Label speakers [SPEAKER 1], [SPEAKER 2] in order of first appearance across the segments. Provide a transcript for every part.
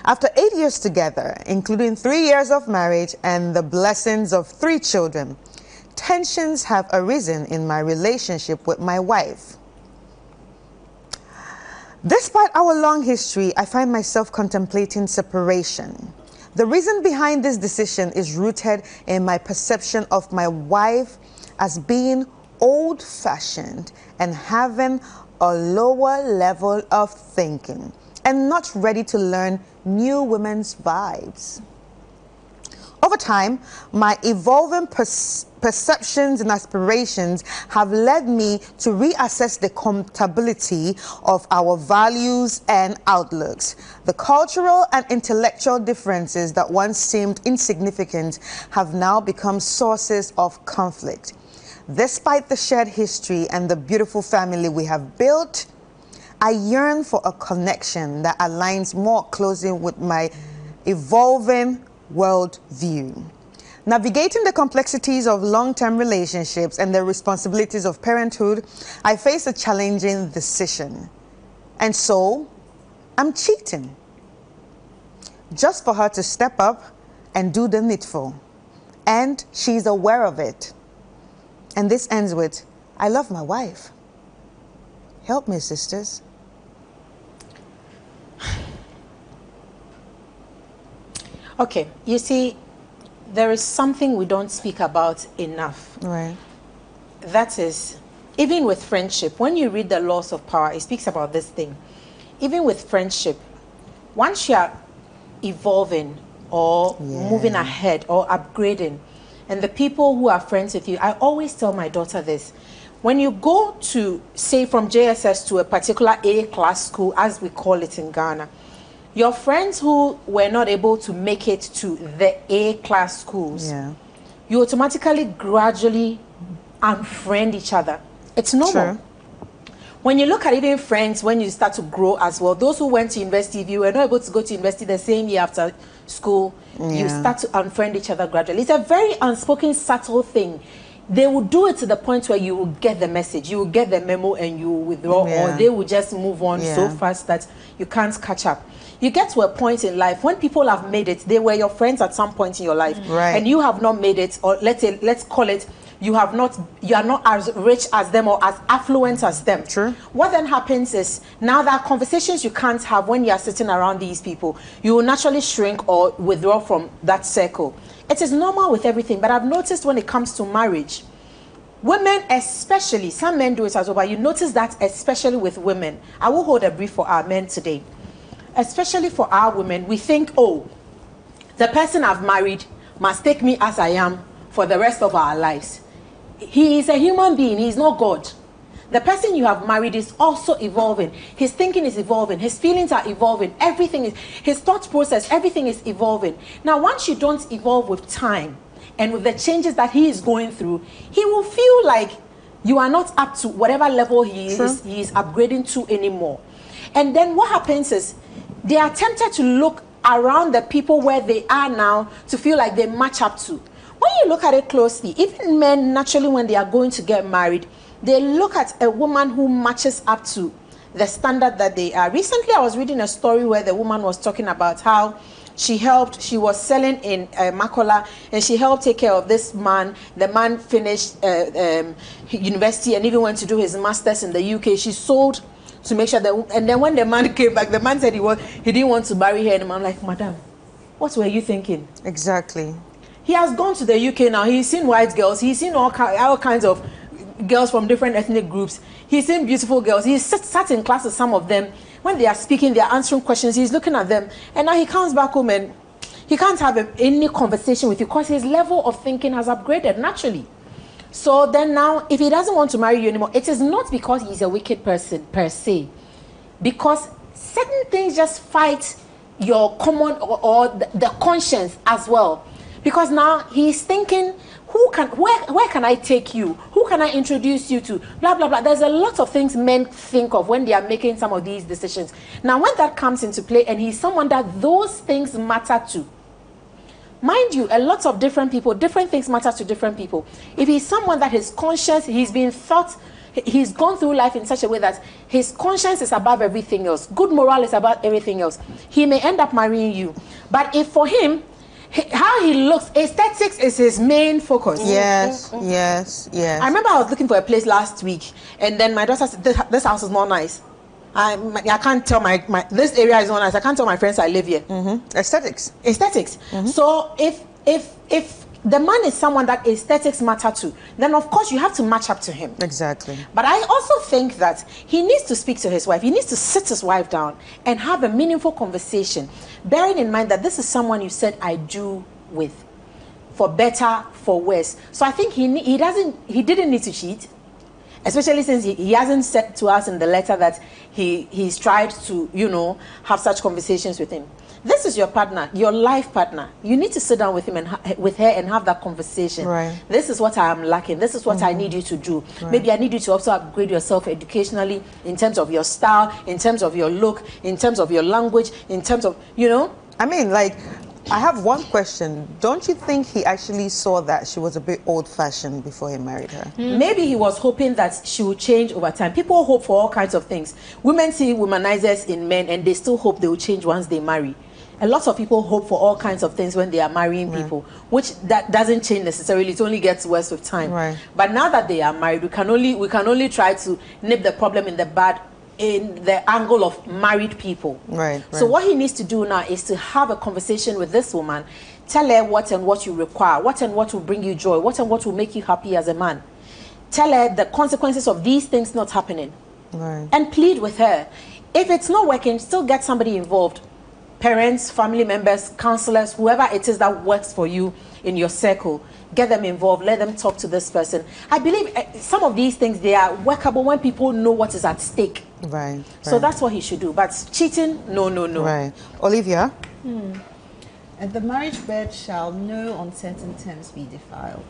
[SPEAKER 1] After 8 years together, including 3 years of marriage and the blessings of 3 children, tensions have arisen in my relationship with my wife. Despite our long history, I find myself contemplating separation. The reason behind this decision is rooted in my perception of my wife as being old-fashioned and having a lower level of thinking and not ready to learn new women's vibes. Over time, my evolving perceptions and aspirations have led me to reassess the compatibility of our values and outlooks. The cultural and intellectual differences that once seemed insignificant have now become sources of conflict. Despite the shared history and the beautiful family we have built, I yearn for a connection that aligns more closely with my evolving world view. Navigating the complexities of long-term relationships and the responsibilities of parenthood, I face a challenging decision. And so, I'm cheating. Just for her to step up and do the needful. And she's aware of it. And this ends with, I love my wife. Help me, sisters.
[SPEAKER 2] Okay, you see, there is something we don't speak about enough.
[SPEAKER 1] Right.
[SPEAKER 2] That is, even with friendship, when you read the Laws of Power, it speaks about this thing. Even with friendship, once you are evolving or moving ahead or upgrading, and the people who are friends with you, I always tell my daughter this. When you go to, say, from JSS to a particular A-class school, as we call it in Ghana, your friends who were not able to make it to the A-class schools, you automatically, gradually unfriend each other. It's normal. True. When you look at even friends, when you start to grow as well, those who went to university, if you were not able to go to university the same year after school, you start to unfriend each other gradually. It's a very unspoken, subtle thing. They will do it to the point where you will get the message, you will get the memo, and you will withdraw, or they will just move on so fast that you can't catch up. You get to a point in life when people have made it, they were your friends at some point in your life, and you have not made it, or let's call it, you are not as rich as them or as affluent as them.
[SPEAKER 1] True.
[SPEAKER 2] What then happens is, now there are conversations you can't have when you are sitting around these people. You will naturally shrink or withdraw from that circle. It is normal with everything, but I've noticed when it comes to marriage, women especially, some men do it as well, but you notice that especially with women. I will hold a brief for our men today. Especially for our women, we think, oh, the person I've married must take me as I am for the rest of our lives. He is a human being, he is not God. The person you have married is also evolving. His thinking is evolving, his feelings are evolving, everything is, his thought process, everything is evolving. Now, once you don't evolve with time and with the changes that he is going through, he will feel like you are not up to whatever level he is upgrading to anymore. And then what happens is, they are tempted to look around the people where they are now to feel like they match up to. When you look at it closely, even men, naturally, when they are going to get married, they look at a woman who matches up to the standard that they are. Recently, I was reading a story where the woman was talking about how she was selling in Makola, and she helped take care of this man. The man finished university and even went to do his master's in the UK. She sold to make sure that, and then when the man came back, the man said he didn't want to marry her anymore. I'm like, madam, what were you thinking?
[SPEAKER 1] Exactly.
[SPEAKER 2] He has gone to the UK now. He's seen white girls. He's seen all kinds of girls from different ethnic groups. He's seen beautiful girls. He's sat in class with some of them. When they are speaking, they are answering questions. He's looking at them. And now he comes back home and he can't have any conversation with you because his level of thinking has upgraded naturally. So then now, if he doesn't want to marry you anymore, it is not because he's a wicked person per se. Because certain things just fight your common or the conscience as well. Because now he's thinking, where can I take you? Who can I introduce you to? Blah, blah, blah. There's a lot of things men think of when they are making some of these decisions. Now, when that comes into play and he's someone that those things matter to, mind you, a lot of different people, different things matter to different people. If he's someone that is conscious, he's been taught he's gone through life in such a way that his conscience is above everything else. Good moral is above everything else. He may end up marrying you. But if for him, how he looks, aesthetics is his main focus.
[SPEAKER 1] Yes, yes, yes.
[SPEAKER 2] I remember I was looking for a place last week, and then my daughter said, this house is not nice. I can't tell my this area is not nice. I can't tell my friends I live here.
[SPEAKER 1] Aesthetics.
[SPEAKER 2] Aesthetics. So if the man is someone that aesthetics matter to, then of course you have to match up to him.
[SPEAKER 1] Exactly.
[SPEAKER 2] But I also think that he needs to speak to his wife. He needs to sit his wife down and have a meaningful conversation, bearing in mind that this is someone you said I do with, for better, for worse. So I think he didn't need to cheat, especially since he hasn't said to us in the letter that he's tried to, you know, have such conversations with him. This is your partner, your life partner. You need to sit down with him and with her and have that conversation.
[SPEAKER 1] Right.
[SPEAKER 2] This is what I am lacking. This is what I need you to do. Right. Maybe I need you to also upgrade yourself educationally in terms of your style, in terms of your look, in terms of your language, in terms of, you know.
[SPEAKER 1] I mean, like, I have one question. Don't you think he actually saw that she was a bit old-fashioned before he married her?
[SPEAKER 2] Maybe he was hoping that she would change over time. People hope for all kinds of things. Women see womanizers in men and they still hope they will change once they marry. A lot of people hope for all kinds of things when they are marrying people, which that doesn't change necessarily. It only gets worse with time.
[SPEAKER 1] Right.
[SPEAKER 2] But now that they are married, we can only try to nip the problem in the bud in the angle of married people.
[SPEAKER 1] Right.
[SPEAKER 2] So what he needs to do now is to have a conversation with this woman, tell her what and what you require, what and what will bring you joy, what and what will make you happy as a man. Tell her the consequences of these things not happening.
[SPEAKER 1] Right.
[SPEAKER 2] And plead with her. If it's not working, still get somebody involved. Parents, family members, counselors, whoever it is that works for you in your circle, get them involved, let them talk to this person. I believe some of these things, they are workable when people know what is at stake.
[SPEAKER 1] Right.
[SPEAKER 2] So that's what he should do. But cheating, no.
[SPEAKER 1] Right. Olivia?
[SPEAKER 3] And the marriage bed shall no uncertain terms be defiled.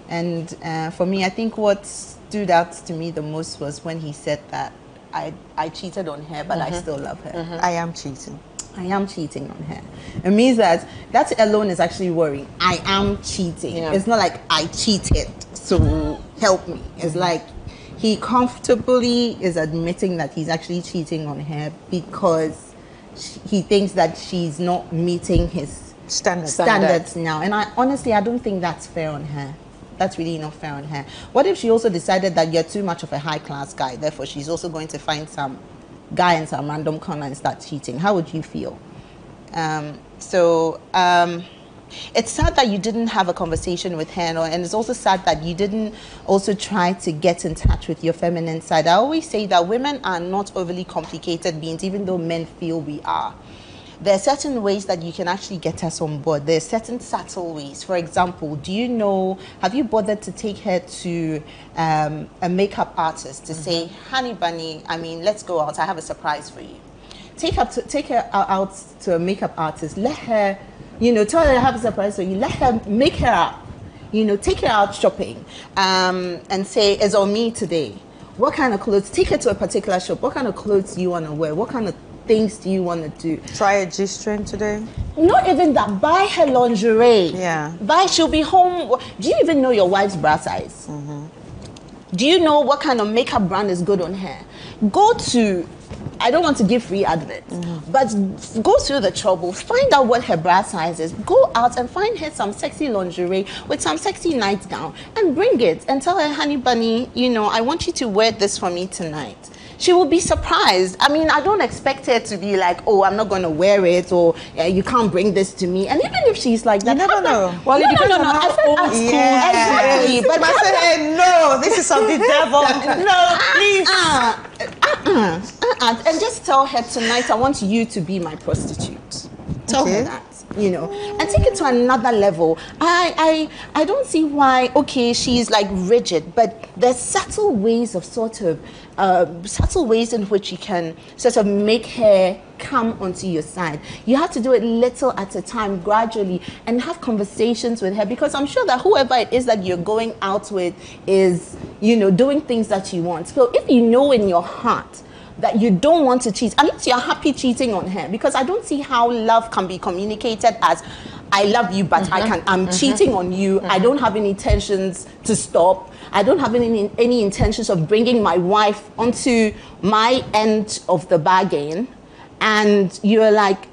[SPEAKER 3] And for me, I think what stood out to me the most was when he said that I cheated on her, but I still love her.
[SPEAKER 1] I am cheating.
[SPEAKER 3] I am cheating on her. It means that alone is actually worrying. I am cheating. Yeah. It's not like I cheated, so help me. It's like he comfortably is admitting that he's actually cheating on her because he thinks that she's not meeting his standards now. And I honestly don't think that's fair on her. That's really not fair on her. What if she also decided that you're too much of a high-class guy, therefore she's also going to find some guy in some random corner and start cheating? How would you feel? It's sad that you didn't have a conversation with her, and it's also sad that you didn't also try to get in touch with your feminine side. I always say that women are not overly complicated beings, even though men feel we are. There are certain ways that you can actually get us on board. There are certain subtle ways. For example, have you bothered to take her to a makeup artist to say, honey bunny, let's go out, I have a surprise for you. Take her out to a makeup artist. Let her, tell her I have a surprise for you. Let her make her up. Take her out shopping and say, it's on me today. What kind of clothes? Take her to a particular shop. What kind of clothes do you want to wear? What kind of things do you want to do?
[SPEAKER 1] Try a G-string today?
[SPEAKER 3] Not even that. Buy her lingerie.
[SPEAKER 1] Yeah.
[SPEAKER 3] She'll be home. Do you even know your wife's bra size? Do you know what kind of makeup brand is good on her? Go to, I don't want to give free adverts, but go through the trouble, find out what her bra size is, go out and find her some sexy lingerie with some sexy nightgown and bring it and tell her, honey bunny, I want you to wear this for me tonight. She will be surprised. I don't expect her to be like, oh, I'm not going to wear it, or you can't bring this to me. And even if she's like that,
[SPEAKER 1] you never know.
[SPEAKER 3] Well, no. I said at school. Exactly.
[SPEAKER 1] But I said, no, this is of the devil.
[SPEAKER 3] No, please. And just tell her tonight, I want you to be my prostitute. Tell her that. And take it to another level. I don't see why, okay, she's like rigid, but there's subtle ways in which you can sort of make her come onto your side. You have to do it little at a time, gradually, and have conversations with her, because I'm sure that whoever it is that you're going out with is, doing things that you want. So if you know in your heart that you don't want to cheat, unless you're happy cheating on her, because I don't see how love can be communicated as I love you, but I'm cheating on you. I don't have any intentions to stop. I don't have any intentions of bringing my wife onto my end of the bargain. And you're like,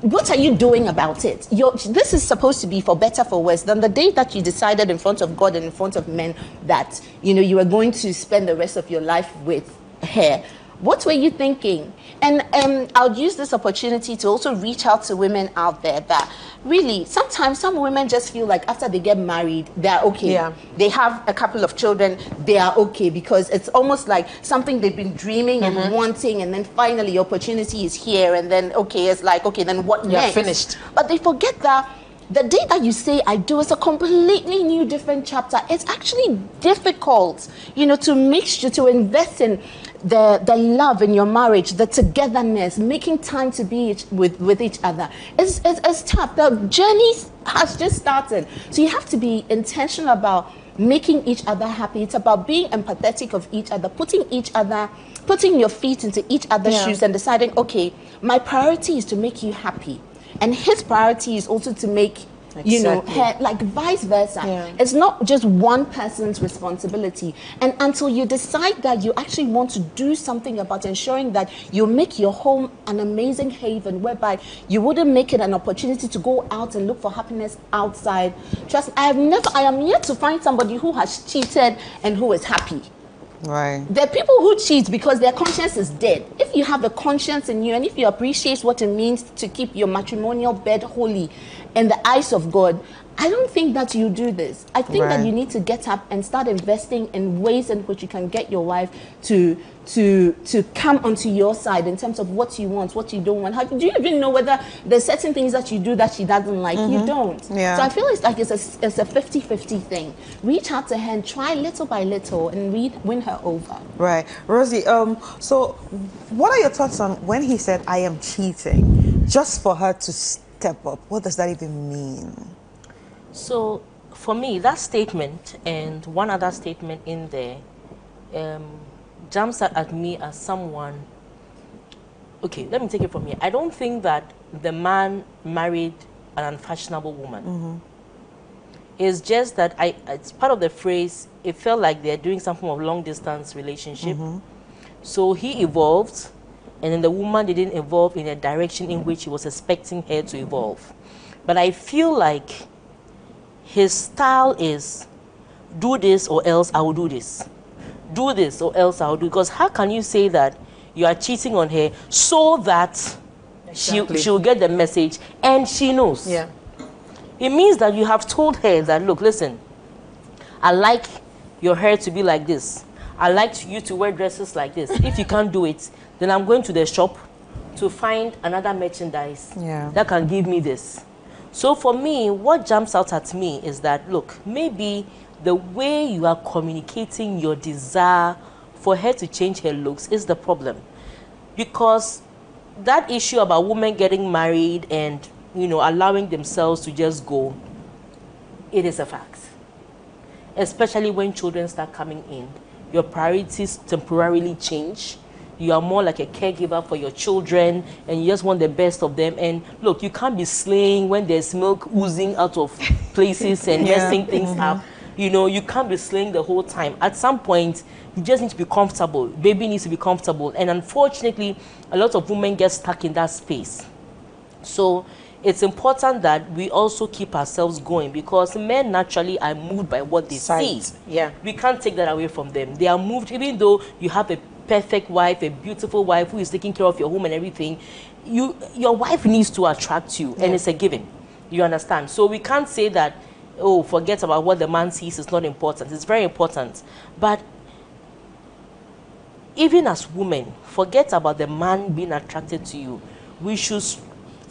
[SPEAKER 3] what are you doing about it? This is supposed to be for better, for worse. Then the day that you decided in front of God and in front of men that, you were going to spend the rest of your life with her, what were you thinking? And I'll use this opportunity to also reach out to women out there that really, sometimes some women just feel like after they get married, they're okay.
[SPEAKER 2] Yeah.
[SPEAKER 3] They have a couple of children, they are okay, because it's almost like something they've been dreaming and wanting, and then finally opportunity is here, and then, okay, it's like, okay, then what next?
[SPEAKER 2] Finished.
[SPEAKER 3] But they forget that the day that you say I do is a completely new, different chapter. It's actually difficult, to invest in the love in your marriage, the togetherness, making time to be with each other. It's tough. The journey has just started. So you have to be intentional about making each other happy. It's about being empathetic of each other, putting your feet into each other's shoes and deciding, okay, my priority is to make you happy. And his priority is also to make, her, like vice versa. Yeah. It's not just one person's responsibility. And until you decide that you actually want to do something about ensuring that you make your home an amazing haven, whereby you wouldn't make it an opportunity to go out and look for happiness outside. Trust me, I am yet to find somebody who has cheated and who is happy.
[SPEAKER 1] Right.
[SPEAKER 3] There are people who cheat because their conscience is dead. If you have a conscience in you, and if you appreciate what it means to keep your matrimonial bed holy in the eyes of God, I don't think that you do this. I think that you need to get up and start investing in ways in which you can get your wife to come onto your side in terms of what you want, what you don't want. Do you even know whether there's certain things that you do that she doesn't like? You don't.
[SPEAKER 1] Yeah.
[SPEAKER 3] So I feel it's like it's a 50-50 thing. Reach out to her and try little by little and win her over.
[SPEAKER 1] Right. Rosie, so what are your thoughts on when he said, I am cheating, just for her to step up? What does that even mean?
[SPEAKER 4] So, for me, that statement and one other statement in there jumps out at me as someone. Okay, let me take it from here. I don't think that the man married an unfashionable woman. It's just that it's part of the phrase, it felt like they're doing some form of long distance relationship. So he evolved, and then the woman didn't evolve in a direction in which he was expecting her to evolve. But I feel like his style is, do this or else I will do this. Do this or else I will do. Because how can you say that you are cheating on her so that she will get the message and she knows?
[SPEAKER 2] Yeah.
[SPEAKER 4] It means that you have told her that, look, listen, I like your hair to be like this. I like you to wear dresses like this. If you can't do it, then I'm going to the shop to find another merchandise that can give me this. So for me, what jumps out at me is that, look, maybe the way you are communicating your desire for her to change her looks is the problem. Because that issue about women getting married and, allowing themselves to just go, it is a fact. Especially when children start coming in. Your priorities temporarily change. You are more like a caregiver for your children, and you just want the best of them. And look, you can't be slaying when there's milk oozing out of places and messing things up. You can't be slaying the whole time. At some point, you just need to be comfortable. Baby needs to be comfortable. And unfortunately, a lot of women get stuck in that space. So it's important that we also keep ourselves going, because men naturally are moved by what they see.
[SPEAKER 2] Yeah.
[SPEAKER 4] We can't take that away from them. They are moved, even though you have a perfect wife, a beautiful wife who is taking care of your home and everything, your wife needs to attract you, and it's a given. You understand? So we can't say that, oh, forget about what the man sees is not important. It's very important. But even as women, forget about the man being attracted to you. We should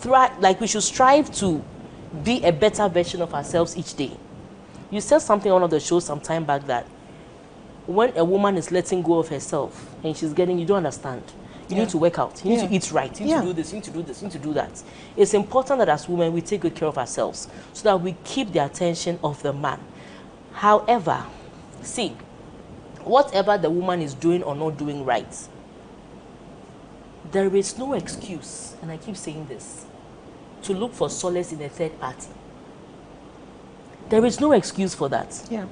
[SPEAKER 4] we should strive to be a better version of ourselves each day. You said something on one of the shows some time back that when a woman is letting go of herself and she's getting, you don't understand. You need to work out. You need to eat right. You need to do this. You need to do this. You need to do that. It's important that as women we take good care of ourselves so that we keep the attention of the man. However, see, whatever the woman is doing or not doing right, there is no excuse, and I keep saying this. to look for solace in a third party. There is no excuse for that.
[SPEAKER 2] Yeah.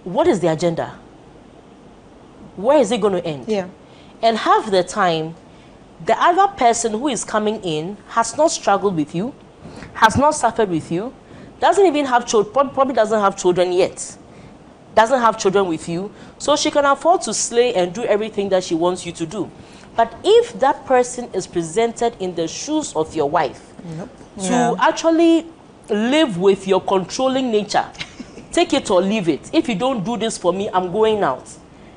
[SPEAKER 4] What is the agenda? Where is it going to end?
[SPEAKER 2] Yeah.
[SPEAKER 4] And half the time, the other person who is coming in has not struggled with you, has not suffered with you, doesn't even have children, probably doesn't have children yet, doesn't have children with you, so she can afford to slay and do everything that she wants you to do. But if that person is presented in the shoes of your wife, to actually live with your controlling nature, take it or leave it. If you don't do this for me, I'm going out.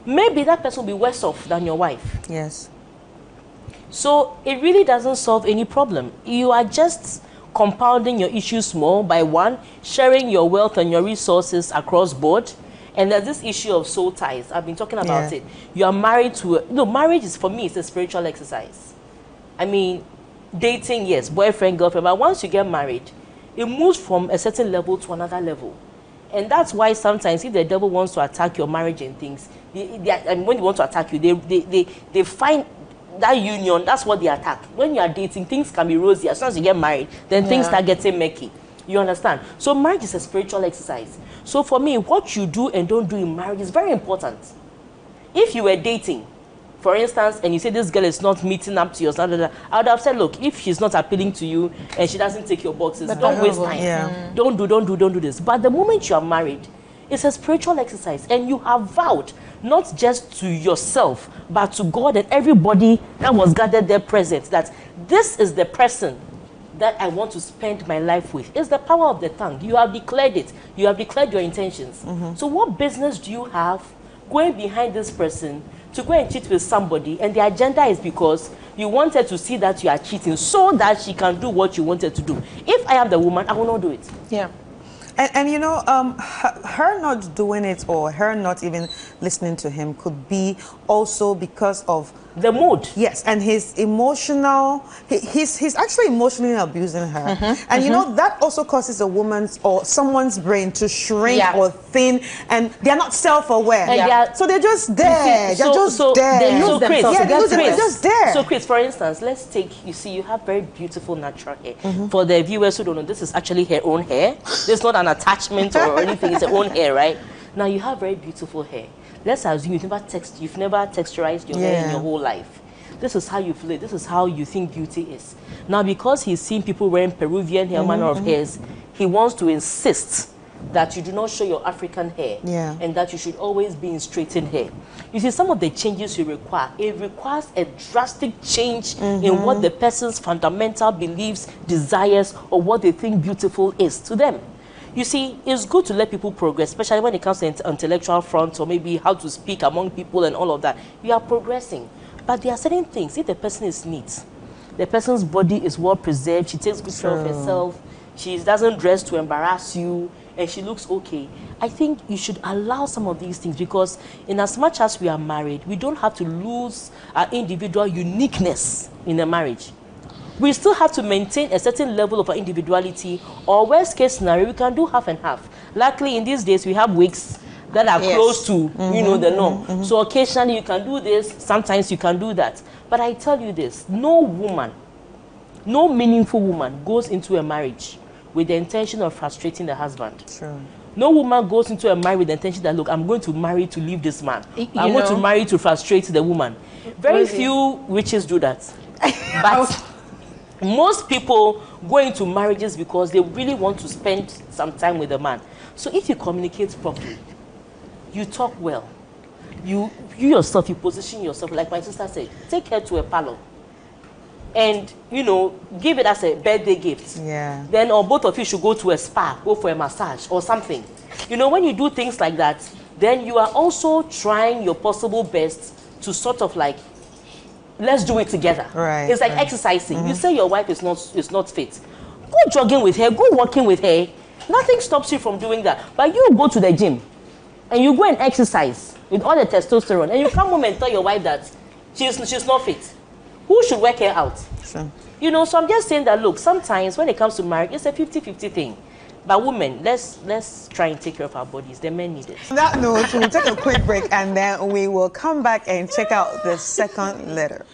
[SPEAKER 4] Maybe that person will be worse off than your wife.
[SPEAKER 1] Yes.
[SPEAKER 4] So it really doesn't solve any problem. You are just compounding your issues more by one, sharing your wealth and your resources across board. And there's this issue of soul ties. I've been talking about it. You are married to, marriage is, for me, it's a spiritual exercise. I mean, dating, yes, boyfriend, girlfriend, but once you get married, it moves from a certain level to another level. And that's why sometimes if the devil wants to attack your marriage and things, when they want to attack you, they find that union, that's what they attack. When you are dating, things can be rosy. As soon as you get married, then things start getting murky. You understand? So marriage is a spiritual exercise. So for me, what you do and don't do in marriage is very important. If you were dating, for instance, and you say this girl is not meeting up to your standard, I would have said, look, if she's not appealing to you and she doesn't take your boxes, don't waste time.
[SPEAKER 1] Yeah.
[SPEAKER 4] Don't do this. But the moment you are married, it's a spiritual exercise, and you have vowed not just to yourself, but to God and everybody that was gathered there present, that this is the person that I want to spend my life with. It's the power of the tongue. You have declared it. You have declared your intentions. So what business do you have going behind this person to go and cheat with somebody, and the agenda is because you wanted to see that you are cheating so that she can do what you wanted to do? If I am the woman, I will not do it.
[SPEAKER 2] Yeah.
[SPEAKER 1] And you know, her not doing it or her not even listening to him could be also because of
[SPEAKER 4] the mood.
[SPEAKER 1] Yes, and his emotional, he's actually emotionally abusing her. And you know, that also causes a woman's or someone's brain to shrink or thin, and they're not self-aware. So they're just there. They're just there.
[SPEAKER 2] They lose themselves.
[SPEAKER 1] They're just there.
[SPEAKER 4] So Chris, for instance, let's take, you see, you have very beautiful natural hair. For the viewers who don't know, this is actually her own hair. This is not an attachment or anything, it's her own hair, right? Now you have very beautiful hair. Let's assume you've never texturized your hair in your whole life. This is how you feel it. This is how you think beauty is. Now, because he's seen people wearing Peruvian hair, manner of hairs, he wants to insist that you do not show your African hair and that you should always be in straightened hair. You see, some of the changes you require, it requires a drastic change in what the person's fundamental beliefs, desires, or what they think beautiful is to them. You see, it's good to let people progress, especially when it comes to intellectual front or maybe how to speak among people and all of that. You are progressing. But there are certain things. If the person is neat, the person's body is well preserved, she takes good care of herself, she doesn't dress to embarrass you, and she looks okay, I think you should allow some of these things, because in as much as we are married, we don't have to lose our individual uniqueness in a marriage. We still have to maintain a certain level of our individuality, or worst case scenario, we can do half and half. Luckily, in these days, we have wigs that are close to, you know, the norm. So occasionally you can do this, sometimes you can do that. But I tell you this, no woman, no meaningful woman goes into a marriage with the intention of frustrating the husband. True. No woman goes into a marriage with the intention that, look, I'm going to marry to leave this man. I'm going to marry to frustrate the woman. Very few witches do that. But most people go into marriages because they really want to spend some time with a man. So if you communicate properly, you talk well, you yourself, you position yourself, like my sister said, take her to a parlor and, you know, give it as a birthday gift. Yeah. Then, or both of you should go to a spa, go for a massage or something. You know, when you do things like that, then you are also trying your possible best to sort of like, let's do it together. Right. It's like exercising. You say your wife is not fit. Go jogging with her, go walking with her. Nothing stops you from doing that. But you go to the gym and you go and exercise with all the testosterone, and you come home and tell your wife that she's not fit. Who should work her out? Sure. You know, so I'm just saying that, look, sometimes when it comes to marriage, it's a 50-50 thing. But women, let's try and take care of our bodies. The men need it.
[SPEAKER 1] On that note, we'll take a quick break and then we will come back and check out the second letter.